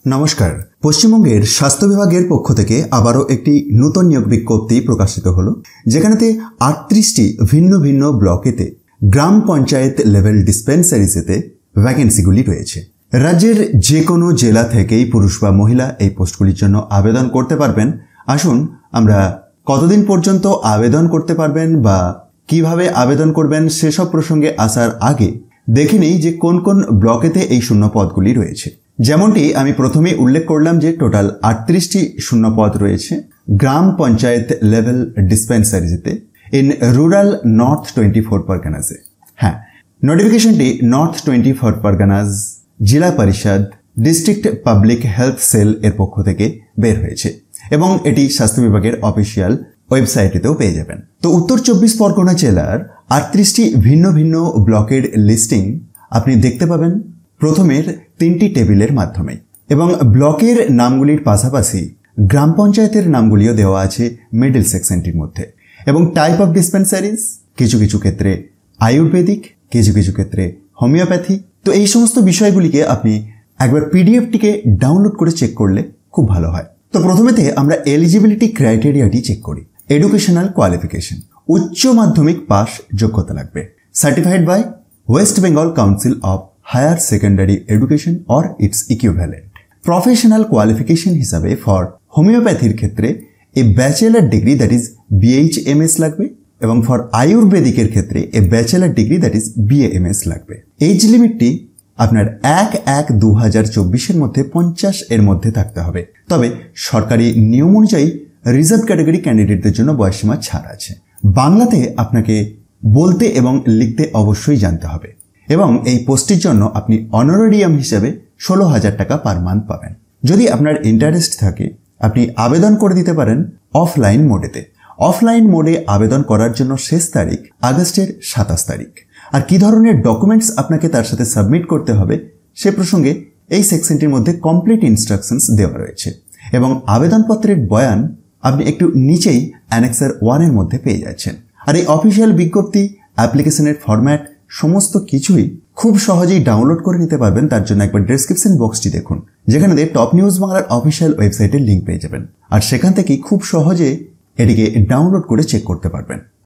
নমস্কার। পশ্চিমবঙ্গের স্বাস্থ্য বিভাগের পক্ষ থেকে আবারও একটি নতুন নিয়োগ বিজ্ঞপ্তি প্রকাশিত হলো, যেখানেতে 38টি ভিন্ন ভিন্ন ব্লকেতে গ্রাম পঞ্চায়েত লেভেল ডিসপেন্সারিজেতে ভ্যাকেন্সিগুলি রয়েছে। রাজ্যের যে কোনো জেলা থেকেই পুরুষ বা মহিলা এই পোস্টগুলির জন্য আবেদন করতে পারবেন। আসুন আমরা কতদিন পর্যন্ত আবেদন করতে পারবেন বা কিভাবে আবেদন করবেন সেসব প্রসঙ্গে আসার আগে দেখে নিই যে কোন কোন ব্লকেতে এই শূন্য পদগুলি রয়েছে। যেমনটি আমি প্রথমেই উল্লেখ করলাম যে টোটাল 38টি শূন্য পদ রয়েছে গ্রাম পঞ্চায়েত লেভেল ডিসপেন্সারিজেতে ইন রুরাল নর্থ 24 পরগনাসে। হ্যাঁ, নোটিফিকেশনটি নর্থ 24 পরগনাস জেলা পরিষদ ডিস্ট্রিক্ট পাবলিক হেলথ সেল এর পক্ষ থেকে বের হয়েছে এবং এটি স্বাস্থ্য বিভাগের অফিসিয়াল ওয়েবসাইটেতেও পেয়ে যাবেন। তো উত্তর 24 পরগনা জেলার 38টি ভিন্ন ভিন্ন ব্লকের লিস্টিং আপনি দেখতে পাবেন প্রথমের 3টি টেবিলের মাধ্যমে, এবং ব্লকের নামগুলির পাশাপাশি গ্রাম পঞ্চায়েতের নামগুলিও দেওয়া আছে মিডল সেকশনটির মধ্যে। এবং টাইপ অফ ডিসপেন্সারিজ কিছু কিছু ক্ষেত্রে আয়ুর্বেদিক, কিছু কিছু ক্ষেত্রে হোমিওপ্যাথি। তো এই সমস্ত বিষয়গুলিকে আপনি একবার পিডিএফটিকে ডাউনলোড করে চেক করলে খুব ভালো হয়। তো প্রথমেতে আমরা এলিজিবিলিটি ক্রাইটেরিয়াটি চেক করি। এডুকেশনাল কোয়ালিফিকেশন, উচ্চ মাধ্যমিক পাস যোগ্যতা লাগবে, certified by West Bengal council of higher secondary education or its equivalent. Professional qualification হিসাবে ফর হোমিওপ্যাথির ক্ষেত্রে a bachelor degree that is BHMS লাগবে, এবং ফর আয়ুর্বেদিকের ক্ষেত্রে a bachelor degree that is BAMS লাগবে। এজ লিমিটটি আপনার 1/1/2024 মধ্যে 50 এর মধ্যে থাকতে হবে। তবে সরকারি নিয়ম অনুযায়ী রিজার্ভ ক্যাটাগরি ক্যান্ডিডেটদের জন্য বয়সসীমা ছাড় আছে। বাংলাতে আপনাকে বলতে এবং লিখতে অবশ্যই জানতে হবে, এবং এই পোস্টের জন্য আপনি অনারেরিয়াম হিসেবে 16,000 টাকা পার মান্থ পাবেন। যদি আপনার ইন্টারেস্ট থাকে আপনি আবেদন করে দিতে পারেন অফলাইন মোডেতে। অফলাইন মোডে আবেদন করার জন্য শেষ তারিখ আগস্টের 27 তারিখ। আর কি ধরনের ডকুমেন্টস আপনাকে তার সাথে সাবমিট করতে হবে সে প্রসঙ্গে এই সেকশনটির মধ্যে কমপ্লিট ইনস্ট্রাকশনস দেওয়া রয়েছে, এবং আবেদনপত্রের বয়ান আপনি একটু নিচেই অ্যানেক্সার 1 এর মধ্যে পেয়ে যাচ্ছেন। আর এই অফিসিয়াল বিজ্ঞপ্তি, অ্যাপ্লিকেশনের ফরম্যাট সমস্ত কিছুই খুব সহজেই ডাউনলোড করে নিতে পারবেন। তার জন্য একবার ডেসক্রিপশন বক্সটি দেখুন, যেখানে টপ নিউজ বাংলার অফিসিয়াল ওয়েবসাইটের লিঙ্ক পেয়ে যাবেন, আর সেখান থেকেই খুব সহজে এটিকে ডাউনলোড করে চেক করতে পারবেন।